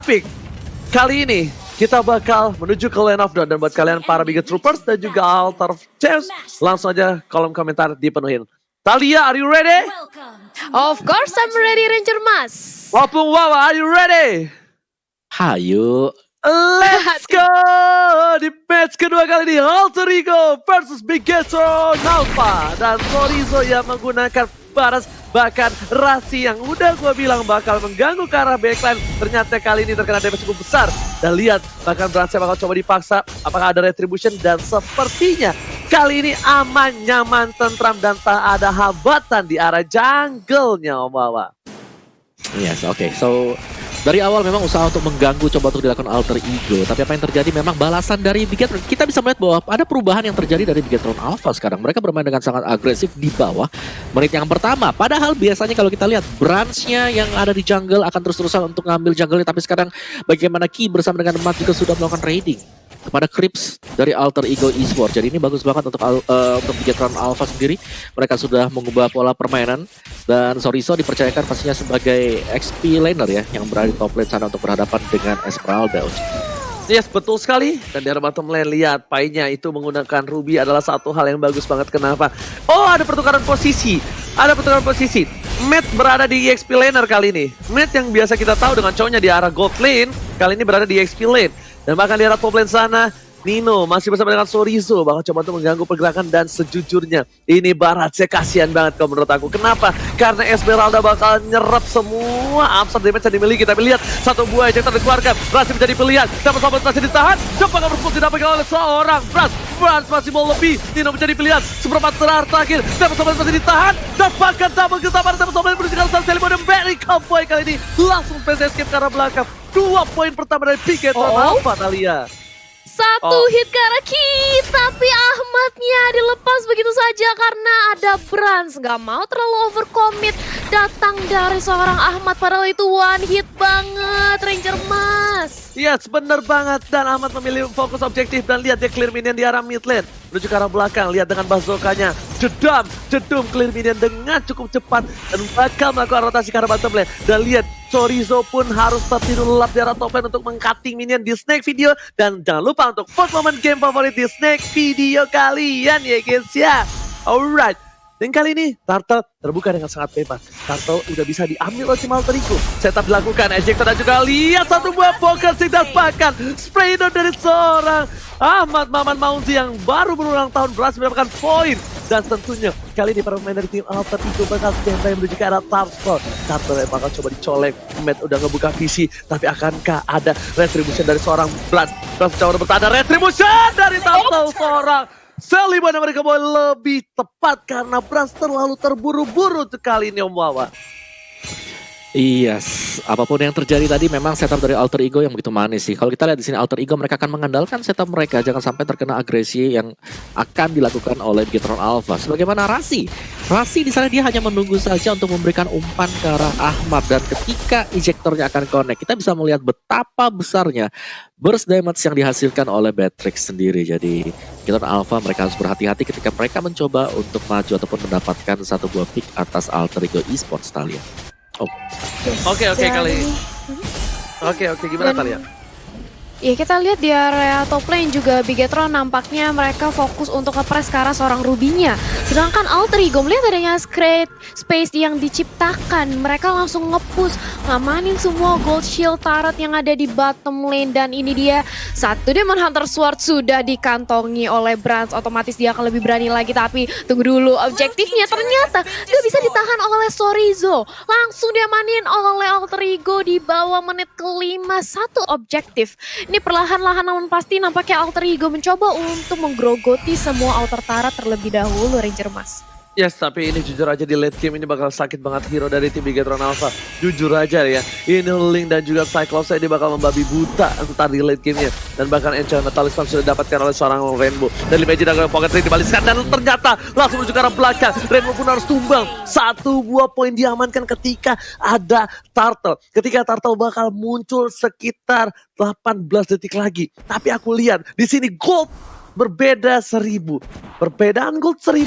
Pick. Kali ini kita bakal menuju ke Land of Dawn, dan buat kalian para Bigot Troopers dan juga Altar Champs, langsung aja kolom komentar dipenuhin. Talia, are you ready? Of course I'm ready, Ranger Mas. Wapung Wawa, are you ready? Hayu. Let's go! Di match kedua kali ini, Alter Ego versus Bigetron Alpha. Dan Florizo yang menggunakan Baras, bahkan Rasi yang udah gue bilang bakal mengganggu ke arah backline. Ternyata kali ini terkena damage cukup besar. Dan lihat, bahkan Bransnya bakal coba dipaksa. Apakah ada retribution? Dan sepertinya kali ini aman, nyaman, tentram, dan tak ada hambatan di arah jungle-nya Om Wawa. Yes, oke. So, dari awal memang usaha untuk mengganggu coba untuk dilakukan Alter Ego. Tapi apa yang terjadi memang balasan dari Bigetron. Kita bisa melihat bahwa ada perubahan yang terjadi dari Bigetron Alpha sekarang. Mereka bermain dengan sangat agresif di bawah menit yang pertama. Padahal biasanya kalau kita lihat branch-nya yang ada di jungle akan terus-terusan untuk ngambil jungle-nya. Tapi sekarang bagaimana Ki bersama dengan Mat juga sudah melakukan raiding kepada Crips dari Alter Ego Esports. Jadi ini bagus banget untuk Bigetron Alpha sendiri. Mereka sudah mengubah pola permainan. Dan Sorizo dipercayakan pastinya sebagai XP laner ya, yang berada di top lane sana untuk berhadapan dengan Esmeralda. Yes, betul sekali. Dan di arah bottom lane, lihat Pai-nya itu menggunakan Ruby adalah satu hal yang bagus banget. Kenapa? Oh, ada pertukaran posisi. Ada pertukaran posisi. Matt berada di EXP laner kali ini. Matt yang biasa kita tahu dengan cowoknya di arah gold lane, kali ini berada di EXP lane. Dan bahkan di arah top lane sana, Nino masih bersama dengan Sorizo bakal coba untuk mengganggu pergerakan. Dan sejujurnya ini Baratse kasihan banget kalau menurut aku. Kenapa? Karena Esmeralda bakal nyerap semua absurd damage yang dimiliki. Tapi lihat, satu buah ejector dikeluarkan, Brans menjadi pilihan. Dapat sahabat masih ditahan, coba cover smoke didapatkan oleh seorang Brans masih mau lebih. Nino menjadi pilihan, seperempat terakhir, dapat sahabat masih ditahan. Dapatkan double ketabahan, dapat sahabat menuju ke arah Selimo dan Barry Cowboy kali ini langsung face escape ke arah belakang. 2 poin pertama dari Bigetron Alpha, Talia. Satu hit ke arah Ki, tapi Ahmadnya dilepas begitu saja karena ada Brans. Gak mau terlalu overcommit datang dari seorang Ahmad, padahal itu one hit banget Ranger Mas. Yes, bener banget. Dan Ahmad memilih fokus objektif. Dan lihat dia clear minion di arah mid lane, menuju ke arah belakang. Lihat dengan bazooka-nya, jedum clear minion dengan cukup cepat. Dan bakal melakukan rotasi ke arah bottom lane. Dan lihat, Chorizo pun harus tertidur lelap di arah top lane untuk meng-cutting minion di Snake video. Dan jangan lupa untuk vote momen game favorit di Snake video kalian ya guys ya. Alright. Dan kali ini Turtle terbuka dengan sangat bebas. Turtle udah bisa diambil oleh tim Alter Ego. Setup dilakukan, ejector dan juga lihat satu buah poker didapatkan. Spray down dari seorang Ahmad Maman Maunzi yang baru berulang tahun berhasil mendapatkan poin. Dan tentunya kali ini para pemain dari tim Alter Ego bakal standby menuju ke arah Turtle. Turtle bakal coba dicolek. Matt udah ngebuka visi, tapi akankah ada retribution dari seorang Brans? Brans coba bertahan, retribution dari Turtle seorang Selimo dan mereka boleh lebih tepat karena Brans terlalu terburu-buru untuk kali ini Om Wawa. Yes, apapun yang terjadi tadi memang setup dari Alter Ego yang begitu manis sih. Kalau kita lihat di sini Alter Ego mereka akan mengandalkan setup mereka jangan sampai terkena agresi yang akan dilakukan oleh Bigetron Alpha. Sebagaimana Rasi di sana dia hanya menunggu saja untuk memberikan umpan ke arah Ahmad, dan ketika ejectornya akan connect, kita bisa melihat betapa besarnya burst damage yang dihasilkan oleh Batrix sendiri. Jadi Bigetron Alpha mereka harus berhati-hati ketika mereka mencoba untuk maju ataupun mendapatkan satu buah pick atas Alter Ego Esports, Talia. Oke, kali ini. Oke, gimana Talia? Ya kita lihat di area top lane juga Bigetron nampaknya mereka fokus untuk nge-press ke arah seorang Rubinya. Sedangkan Alter Ego melihat adanya space yang diciptakan, mereka langsung nge-push, ngamanin semua gold shield turret yang ada di bottom lane. Dan ini dia, satu Demon Hunter Sword sudah dikantongi oleh Brans, otomatis dia akan lebih berani lagi. Tapi tunggu dulu, objektifnya ternyata gak bisa ditahan oleh Sorizo. Langsung diamanin oleh Alter Ego di bawah menit kelima, satu objektif. Ini perlahan-lahan namun pasti nampaknya Alter Ego mencoba untuk menggerogoti semua outer turret terlebih dahulu Ranger Mas. Yes, tapi ini jujur aja di late game ini bakal sakit banget hero dari tim Bigetron Alpha. Jujur aja ya, ini Link dan juga Cyclops ini bakal membabi buta entar di late gamenya. Dan bahkan Enchanted Talisman sudah didapatkan oleh seorang Rainbow. Dan Imagine dengan Pocket Ring dibaliskan dan ternyata langsung menuju ke arah belakang. Rainbow pun harus tumbang. Satu buah poin diamankan ketika ada Turtle. Ketika Turtle bakal muncul sekitar 18 detik lagi. Tapi aku lihat di sini gold berbeda 1000. Perbedaan gold 1000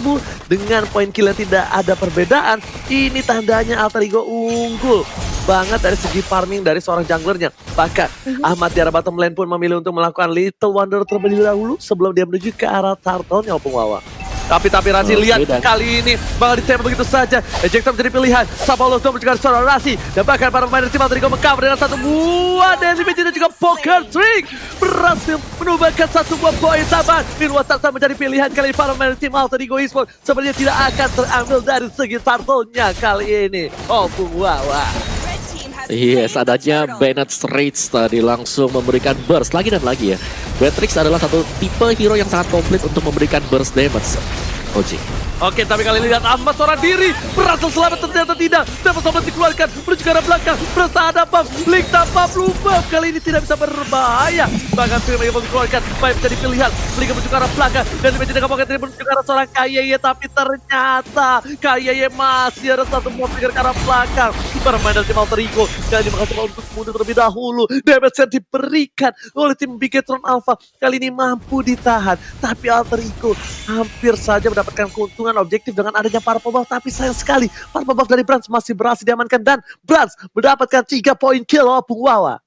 dengan poin kill yang tidak ada perbedaan. Ini tandanya Alter Ego unggul. banget dari segi farming dari seorang junglernya. Bahkan Ahmad di arah bottom lane pun memilih untuk melakukan Little Wonder terlebih dahulu sebelum dia menuju ke arah turtle-nya Opung Wawa. Tapi Rasi lihat kali ini bakal ditembak begitu saja. Ejector menjadi pilihan. Sapaulos Dom juga seorang Rasi. Dan bahkan para pemain tim Alter Ego mengcover dengan satu buah damage dan juga poker trick. Berhasil menumbangkan satu buah poin tambahan. Minwa Tartan menjadi pilihan kali ini para pemain tim Alter Ego Esports. Sepertinya tidak akan terambil dari segi turtle-nya kali ini. Opung Wawa. Yes, adanya Bennett Rage tadi langsung memberikan burst lagi dan lagi ya. Beatrix adalah satu tipe hero yang sangat komplit untuk memberikan burst damage. Oji. Oke, tapi kali ini lihat Ahmad seorang diri berhasil selamat, ternyata tidak. Dapat sobat dikeluarkan menuju ke arah belakang. Berasa ada buff, Blink tanpa blue buff. Kali ini tidak bisa berbahaya. Bahkan Firman yang dikeluarkan, Vibe jadi pilihan. Blink menuju ke arah belakang dan menjadi kapoket dari menuju ke arah seorang Kayeye. Tapi ternyata Kayeye masih ada satu buff ke arah belakang. Bermain dari tim Alter Ego. Kali ini mencoba untuk mundur terlebih dahulu. Damage yang diberikan oleh tim Bigetron Alpha kali ini mampu ditahan. Tapi Alter Ego hampir saja mendapatkan keuntungan objektif dengan adanya para pembuff, tapi sayang sekali para pembuff dari Brands masih berhasil diamankan dan Brands mendapatkan 3 poin kill Opung Wawa.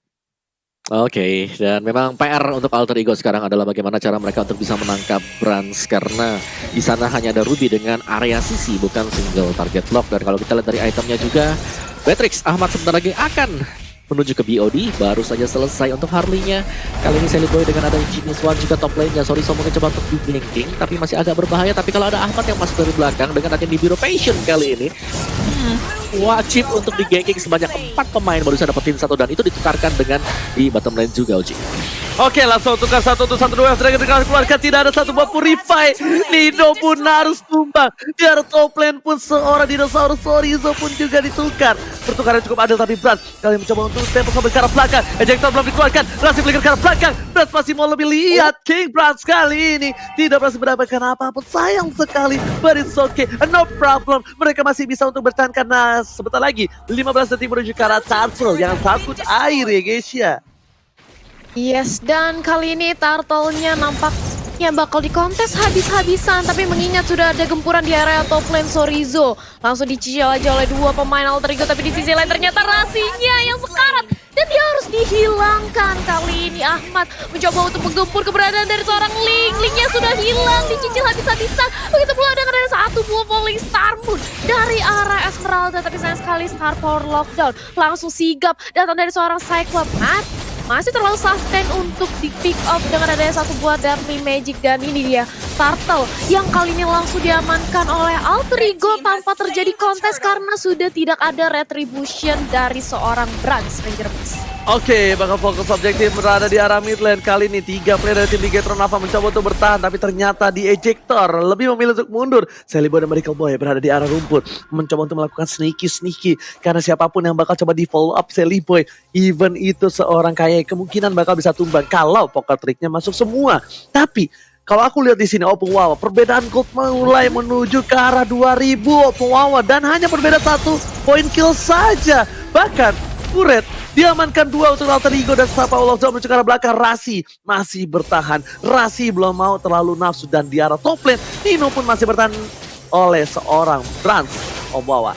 Oke, dan memang PR untuk Alter Ego sekarang adalah bagaimana cara mereka untuk bisa menangkap Brands, karena di sana hanya ada Ruby dengan area sisi, bukan single target lock. Dan kalau kita lihat dari itemnya juga, Beatrix Ahmad sebentar lagi akan menuju ke BOD, baru saja selesai untuk Harley-nya. Kali ini Sally Boy dengan ada Genius One juga top lane-nya. Sorry, mungkin coba untuk di-blinking, tapi masih agak berbahaya. Tapi kalau ada Ahmad yang masuk dari belakang dengan adanya Nibiru Passion kali ini, wajib untuk di-ganking sebanyak 4 pemain baru bisa dapetin satu, dan itu ditukarkan dengan di bottom lane juga, Oji. Oke, langsung tukar 1 untuk 1-2 yang sedang dikeluarkan. Tidak ada satu buah purify. Nino pun harus tumbang. Di arah top lane pun seorang dinosaurus Sorizo pun juga ditukar. Pertukaran cukup adil, tapi Brad kalian mencoba untuk tempo sampai ke arah belakang. Ejector belum dikeluarkan. Rasi belikan ke arah belakang. Brad masih mau lebih lihat. King Brad kali ini tidak berhasil mendapatkan apapun. Sayang sekali. But it's okay. No problem. Mereka masih bisa untuk bertahan karena sebentar lagi 15 detik menuju ke arah Turtle yang takut air ya guys ya. Yes, dan kali ini turtle-nya nampaknya bakal dikontes habis-habisan. Tapi mengingat sudah ada gempuran di area top lane, Sorizo langsung dicicil aja oleh 2 pemain Alter Ego. Tapi di sisi lain ternyata Rasinya yang sekarat dan dia harus dihilangkan. Kali ini Ahmad mencoba untuk menggempur keberadaan dari seorang Ling. Lingnya sudah hilang, dicicil habis-habisan. Begitu pula dengan ada satu buah Falling Star Moon dari arah Esmeralda. Tapi sayang sekali Star Power Lockdown langsung sigap datang dari seorang Cyclops. Masih terlalu sustain untuk di pick off dengan adanya satu buah Deadly Magic. Dan ini dia Turtle yang kali ini langsung diamankan oleh Alter Ego tanpa terjadi kontes karena sudah tidak ada retribution dari seorang Brands Ranger Mix. Oke, bakal fokus objektif berada di arah mid lane. Kali ini 3 player dari tim Bigetron Alpha mencoba untuk bertahan, tapi ternyata di ejector lebih memilih untuk mundur. Sally Boy dan Miracle Boy berada di arah rumput, mencoba untuk melakukan sneaky karena siapapun yang bakal coba di follow up Sally Boy, even itu seorang Kayeye, kemungkinan bakal bisa tumbang kalau poker triknya masuk semua. Tapi kalau aku lihat di sini Opung Wawa, perbedaan gold mulai menuju ke arah 2000 Opung Wawa dan hanya berbeda 1 poin kill saja. Bahkan Kuret diamankan 2 untuk Alter Ego dan Sapa Allah Jauh menuju ke arah belakang. Rasi masih bertahan. Rasi belum mau terlalu nafsu dan di arah top lane Nino pun masih bertahan oleh seorang Brands Obawa.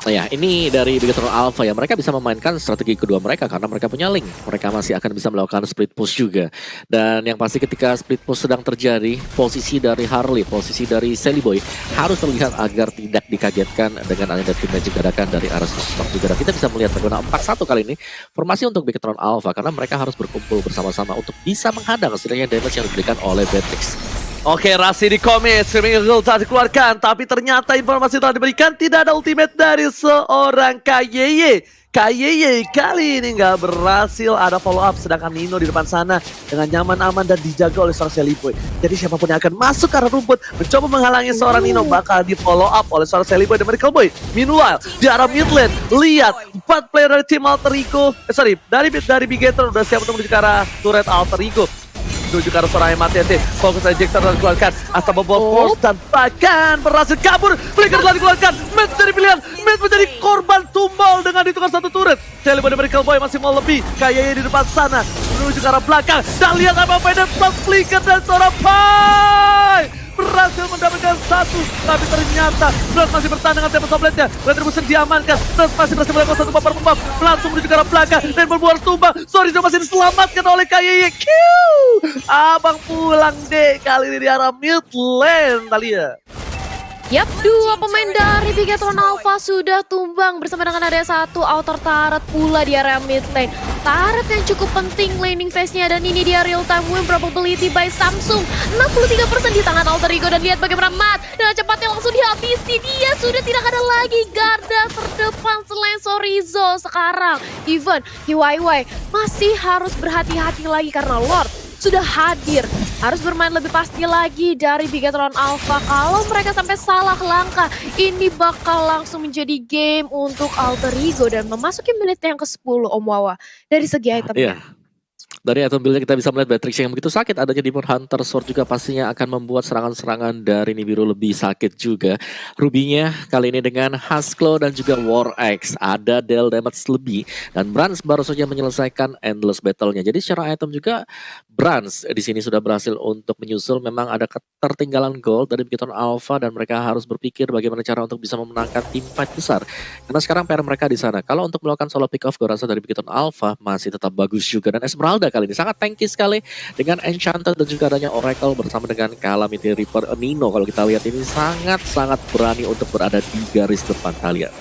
Ya, ini dari Bigetron Alpha ya, mereka bisa memainkan strategi kedua mereka karena mereka punya link. Mereka masih akan bisa melakukan split push juga. Dan yang pasti ketika split push sedang terjadi, posisi dari Harley, posisi dari Sally Boy harus terlihat agar tidak dikagetkan dengan adanya tim magic dadakan dari arah Stock juga. Dan kita bisa melihat bagaimana 4-1 kali ini formasi untuk Bigetron Alpha karena mereka harus berkumpul bersama-sama untuk bisa menghadang setidaknya damage yang diberikan oleh Beatrix. Oke, Rasi di commit, Screaming Eagle telah dikeluarkan, tapi ternyata informasi telah diberikan tidak ada ultimate dari seorang Kayeye. Kayeye kali ini nggak berhasil ada follow up, sedangkan Nino di depan sana dengan nyaman, aman dan dijaga oleh seorang Sally Boy. Jadi siapapun yang akan masuk ke arah rumput mencoba menghalangi seorang Nino bakal di follow up oleh seorang Sally Boy dan Miracle Boy. Meanwhile di arah mid lane, lihat 4 player dari tim Alter Ego, dari Bigetron udah siap untuk menuju ke arah turret Alter Ego. Menuju ke arah seorang MATT, fokus ejector telah dikeluarkan, Asta membawa force dan bahkan berhasil kabur. Flicker telah dikeluarkan, Matt jadi pilihan, Matt menjadi korban tumbal dengan ditukar 1 turret. Sally Boy dan Miracle Boy masih mau lebih, Kayeye di depan sana, menuju ke arah belakang, dan lihat apa-apa dan plus Flicker dan seorang Pai berhasil mendapatkan satu. Tapi ternyata Brand masih bertahan dengan Tempest of Blade-nya. Retribution diamankan. Brand masih berhasil melakukan satu bumper pembab. Langsung menuju ke arah belakang. Dan berbuat tumbang. Sorry, masih diselamatkan oleh KYY. Abang pulang deh kali ini di arah mid lane, Thalia. Yap, dua pemain dari Bigetron Alpha sudah tumbang bersama dengan ada satu outer turret pula di area mid lane. Turret yang cukup penting laning phase-nya, dan ini dia real time win probability by Samsung. 63% di tangan Alter Ego, dan lihat bagaimana Matt dengan cepatnya langsung dihabisi. Dia sudah tidak ada lagi garda terdepan selain Sorizo sekarang. Even YY masih harus berhati-hati lagi karena Lord sudah hadir. Harus bermain lebih pasti lagi dari Bigetron Alpha. Kalau mereka sampai salah langkah, ini bakal langsung menjadi game untuk Alter Ego dan memasuki menit yang ke-10 Om Wawa. Dari segi item. Iya. Dari item build kita bisa melihat Beatrix yang begitu sakit, adanya Demon Hunter Sword juga pastinya akan membuat serangan-serangan dari Nibiru lebih sakit juga. Rubinya kali ini dengan Husklo dan juga War Axe, ada deal damage lebih, dan Brans baru saja menyelesaikan endless battle-nya. Jadi secara item juga Brans di sini sudah berhasil untuk menyusul. Memang ada ketertinggalan gold dari Bigetron Alpha dan mereka harus berpikir bagaimana cara untuk bisa memenangkan tim fight besar. Karena sekarang PR mereka di sana. Kalau untuk melakukan solo pick off, gue rasa dari Bigetron Alpha masih tetap bagus juga, dan Esmeralda kali ini sangat tanky sekali dengan Enchanted dan juga adanya Oracle bersama dengan Calamity Reaper. Nino kalau kita lihat ini sangat-sangat berani untuk berada di garis depan, Thalia.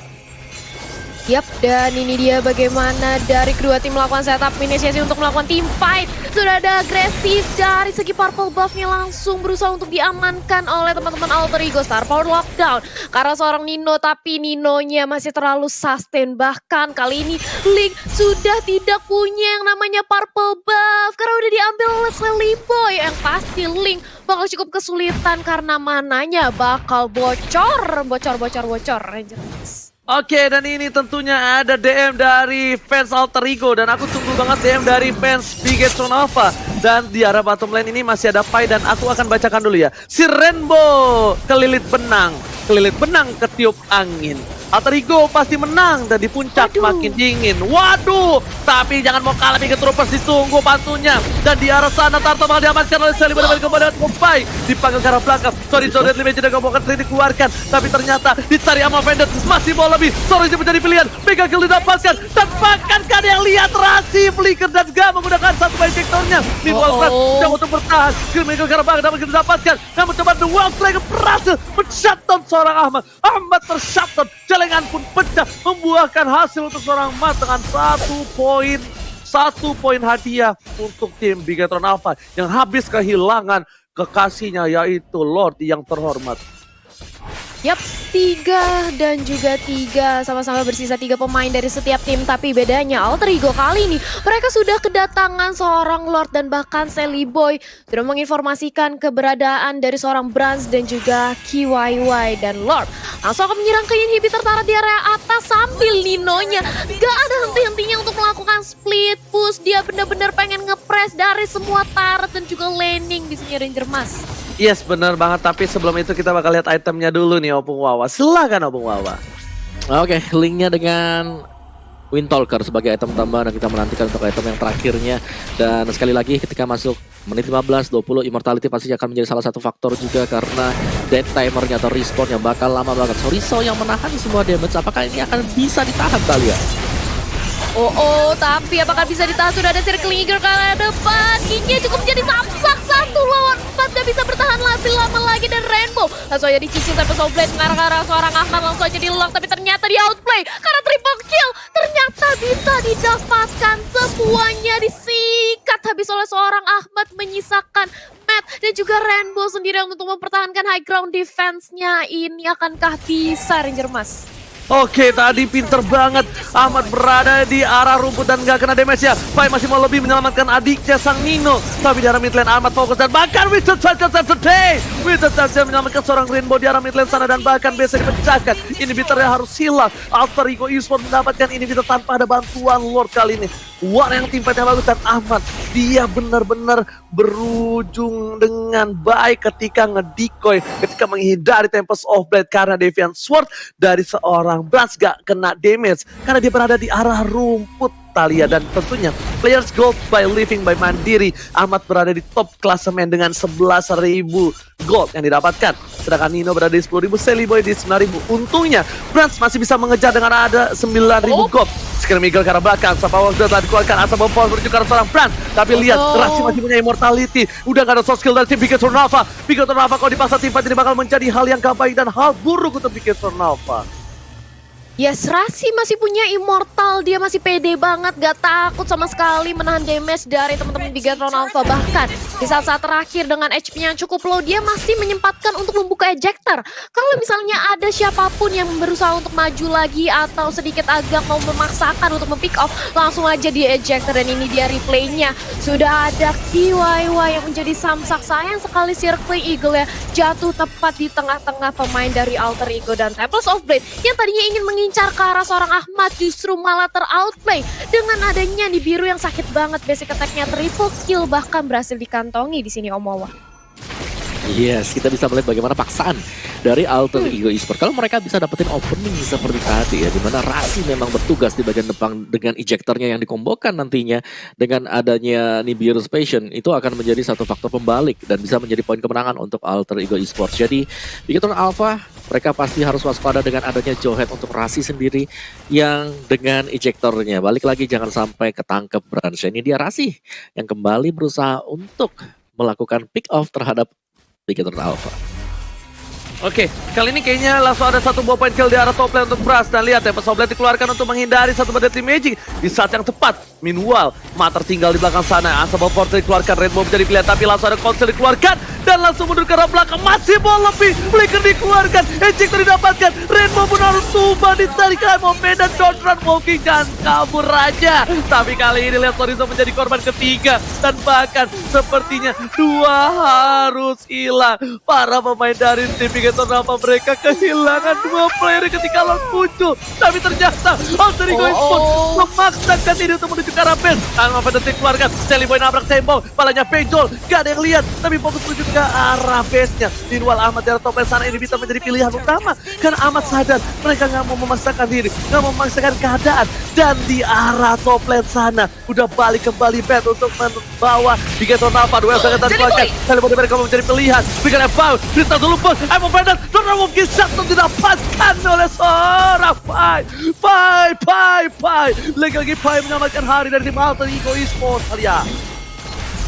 Yap, dan ini dia bagaimana dari kedua tim melakukan setup inisiasi untuk melakukan team fight. Sudah ada agresif dari segi purple buff-nya, langsung berusaha untuk diamankan oleh teman-teman Alter Ego. Star Power Lockdown karena seorang Nino, tapi Ninonya masih terlalu sustain. Bahkan kali ini Link sudah tidak punya yang namanya purple buff karena udah diambil oleh Sally Boy. Yang pasti Link bakal cukup kesulitan karena mananya bakal bocor Rangers. Oke, dan ini tentunya ada DM dari fans Alter Ego, dan aku tunggu banget DM dari fans Bigetron Alpha. Dan di arah bottom lane ini masih ada Pai, dan aku akan bacakan dulu ya. Si Rainbow kelilit benang ketiup angin. Alter Ego pasti menang, dan di puncak makin dingin. Waduh, tapi jangan mau kalah, Bigetron Troopers ditunggu pantunya. Dan di arah sana Tarto bakal diamankan oleh Sally Boy kepada Pai. Dipanggil ke arah belakang. Sorry, Deadly Magic dan Gombokan dikeluarkan. Tapi ternyata dicari sama Vendor, masih mau lebih. Sorry, menjadi pilihan. Mega kill didapatkan. Dan bahkan kan yang lihat Rasi, Flicker dan Gak menggunakan satu main vektornya. Meanwhile, Brand coba untuk bertahan. Kill Mega ke arah belakang dapat didapatkan. Namun coba The Wild Dragon berhasil men-shutdown seorang Ahmad. Ahmad ter-shutdown. Celengan pun pecah, membuahkan hasil untuk seorang Mat dengan 1 poin hadiah untuk tim Bigetron Alpha yang habis kehilangan kekasihnya, yaitu Lord yang terhormat. Yap, 3 dan juga 3, sama-sama bersisa 3 pemain dari setiap tim. Tapi bedanya Alter Ego kali ini mereka sudah kedatangan seorang Lord, dan bahkan Sally Boy sudah menginformasikan keberadaan dari seorang Brans dan juga KYY. Dan Lord langsung akan menyerang ke inhibitor turret di area atas sambil Ninonya gak ada henti-hentinya untuk melakukan split push. Dia benar-benar pengen ngepres dari semua turret dan juga laning di sini Ranger Mas. Yes, benar banget. Tapi sebelum itu kita bakal lihat itemnya dulu nih, Opung Wawa. Silakan Opung Wawa. Oke, linknya dengan Windtalker sebagai item tambahan, dan kita menantikan untuk item yang terakhirnya. Dan sekali lagi ketika masuk menit 15-20, Immortality pasti akan menjadi salah satu faktor juga, karena dead timernya atau respawnnya bakal lama banget. Sorizo yang menahan semua damage, apakah ini akan bisa ditahan, Thalia? Tapi apakah bisa ditahan? Sudah ada circling eager ke arah depan. Ini cukup menjadi samsak 1 lawan 4. Gak bisa bertahan lebih lama lagi, dan Rainbow langsung aja dicicil sampai Soul Blade mengarah ke arah seorang Ahmad, langsung aja di-lock. Tapi ternyata di outplay karena triple kill. Ternyata bisa didapatkan, semuanya disikat habis oleh seorang Ahmad, menyisakan Matt dan juga Rainbow sendiri untuk mempertahankan high ground defense-nya. Ini akankah bisa, Ranger Mas? Oke, tadi pinter banget. Ahmad berada di arah rumput dan gak kena damage ya. Pai masih mau lebih menyelamatkan adiknya sang Nino. Tapi di arah mid lane Ahmad fokus, dan bahkan Wizard Charge save the day. Wizard Charge menyelamatkan seorang Rainbow di arah mid lane sana, dan bahkan biasa dipecahkan. Inhibitornya harus hilang. Alter Ego Esports mendapatkan inhibitor tanpa ada bantuan Lord kali ini. War yang tim fightnya bagus, dan Ahmad dia benar-benar berujung dengan baik ketika ngedikoy, ketika menghindari Tempest of Blade karena Deviant Sword dari seorang Brans gak kena damage karena dia berada di arah rumput. Talia, dan tentunya Players Gold by Living by Mandiri. Ahmad berada di top klasemen dengan 11.000 gold yang didapatkan, sedangkan Nino berada di 10.000, Seliboy di 9.000. Untungnya Brans masih bisa mengejar dengan ada 9.000 gold. Scream Eagle ke arah belakang, Sapa Walker telah dikeluarkan, Asa Bompol menuju ke arah seorang Brans, tapi lihat Rasi masih punya immortality. Udah gak ada soft skill dari tim Bigetron Alpha. Bigetron Alpha kalau dipaksa tim fight ini bakal menjadi hal yang gak baik dan hal buruk untuk Bigetron Alpha. Yes, Rasi masih punya immortal, dia masih pede banget, gak takut sama sekali menahan damage dari teman-teman Bigetron Alpha. Bahkan di saat-saat terakhir dengan HP-nya yang cukup low, dia masih menyempatkan untuk membuka ejector. Kalau misalnya ada siapapun yang berusaha untuk maju lagi atau sedikit agak mau memaksakan untuk mempick off, langsung aja dia ejector. Dan ini dia replaynya, sudah ada KYY yang menjadi samsak. Sayang sekali Circling Eagle ya jatuh tepat di tengah-tengah pemain dari Alter Ego, dan Temples of Blade yang tadinya ingin mengincar ke arah seorang Ahmad justru malah ter-outplay dengan adanya di biru yang sakit banget. Basic attack-nya triple kill bahkan berhasil dikantongi di sini Omowa. Yes, kita bisa melihat bagaimana paksaan dari Alter Ego Esports. Kalau mereka bisa dapetin opening seperti tadi ya, dimana Rasi memang bertugas di bagian depan dengan ejectornya yang dikombokan nantinya dengan adanya Nibiru's Passion, itu akan menjadi satu faktor pembalik dan bisa menjadi poin kemenangan untuk Alter Ego Esports. Jadi Bigetron Alpha mereka pasti harus waspada dengan adanya Jowhead untuk Rasi sendiri yang dengan ejectornya. Balik lagi jangan sampai ketangkep Brans. Ini dia Rasi yang kembali berusaha untuk melakukan pick off terhadap Bigetron Alpha. Oke, kali ini kayaknya langsung ada satu buah point kill di arah top lane untuk Brans. Dan lihat Tempest of Blade dikeluarkan untuk menghindari satu Deadly Magic di saat yang tepat. Meanwhile, Mat tertinggal di belakang sana. Unstoppable Force dikeluarkan, Rainbow menjadi pilihan, tapi langsung ada Console dikeluarkan dan langsung mundur ke arah belakang. Masih ball lebih, Flicker dikeluarkan, Ejector didapatkan, Rainbow pun harus tumbang ditarikan momen dan Don't Run Walking, jangan kabur aja. Tapi kali ini lihat Florizo menjadi korban ketiga dan bahkan sepertinya dua harus hilang. Para pemain dari tim Bigetron Alpha mereka kehilangan dua player ketika lawan muncul, tapi ternyata Alter Ego Esports memaksakan diri untuk menuju ke arah base. Tangan Fantasy keluarkan, Seliboy nabrak tembok, palanya Pejol, gak ada yang lihat, tapi fokus menuju ke arah base-nya. Meanwhile Ahmad dari top lane sana ini bisa menjadi pilihan utama, karena Ahmad sadar mereka gak mau memaksakan diri, gak mau memaksakan keadaan, dan di arah top lane sana udah balik kembali bet untuk membawa Bigetron Alpha. Duel sangat dikeluarkan, Seliboy mereka mau menjadi pilihan, Bikin F-Bound, Crystal dulu pun, I'm a Brandon, Don't Run Walking shot didapatkan oleh seorang Pai. Lagi-lagi Pai menyelamatkan hari dari tim Alter Ego Esports. Talia.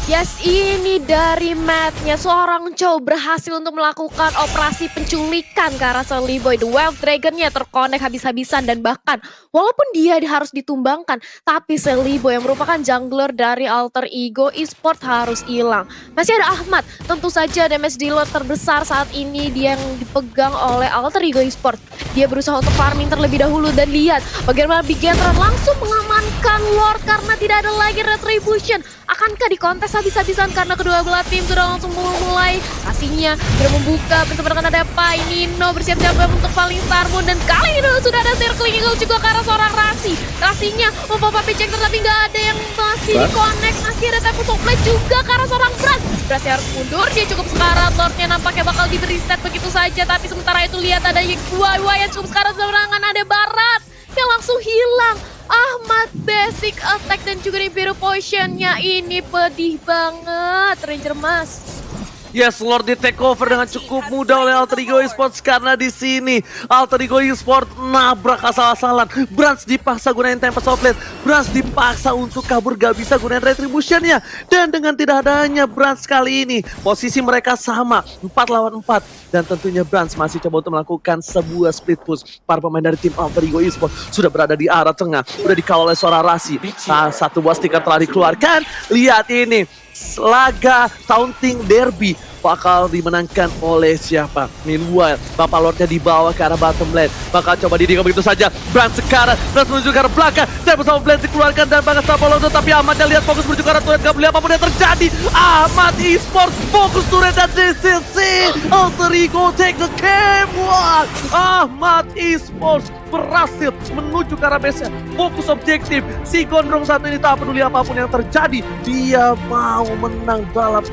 Yes, ini dari Matt-nya. Seorang Chow berhasil untuk melakukan operasi penculikan ke arah Seliboy. The Wild Dragon-nya terkonek habis-habisan dan bahkan walaupun dia harus ditumbangkan, tapi Seliboy yang merupakan jungler dari Alter Ego Esports harus hilang. Masih ada Ahmad, tentu saja damage dealer terbesar saat ini dia yang dipegang oleh Alter Ego Esports. Dia berusaha untuk farming terlebih dahulu dan lihat bagaimana Bigetron langsung mengamankan Lord karena tidak ada lagi retribution. Akankah dikontes habis-habisan karena kedua belah tim sudah langsung mulai pastinya sudah membuka bersama dengan ada Pai. Nino bersiap-siap untuk paling Starmoon dan kali ini sudah ada Circling Eagle juga ke arah seorang Rasi. Rasinya membawa ejector tapi nggak ada yang masih di-connect. Masih ada Tempest of Blade juga ke arah seorang Brans. Brans harus mundur, dia cukup sekarat. Lordnya nampaknya bakal diberi set begitu saja, tapi sementara itu lihat ada YY yang cukup sekarat serangan, ada Barat yang langsung hilang. Ahmad basic attack dan juga Nibiru potionnya ini pedih banget Ranger Mas. Yes, Lord di take over dengan cukup mudah oleh Alter Ego Esports karena di sini Alter Ego Esports nabrak asal-asalan. Brans dipaksa gunain Tempest of Blade, Brans dipaksa untuk kabur gak bisa gunain Retribution-nya. Dan dengan tidak adanya Brans kali ini, posisi mereka sama 4 lawan 4. Dan tentunya Brans masih coba untuk melakukan sebuah split push. Para pemain dari tim Alter Ego Esports sudah berada di arah tengah, sudah dikawal oleh seorang Rasi. Satu buah stiker telah dikeluarkan. Lihat ini, laga Taunting Derby bakal dimenangkan oleh siapa? Meanwhile, Bapak Lordnya dibawa ke arah bottom lane. Bakal coba didikam begitu saja. Brans sekarang, Brans menuju ke arah belakang. Tempest of Blade dikeluarkan dan bakal Bapak Lord, tapi Ahmadnya lihat fokus menuju ke arah turret. Gak boleh apapun yang terjadi. Ahmad Esports fokus turret dan DCC. Alter Ego take the game one. Ahmad Esports berhasil menuju ke arah base-nya. Fokus objektif. Si Gondrong satu ini tak peduli apapun yang terjadi. Dia mau menang balap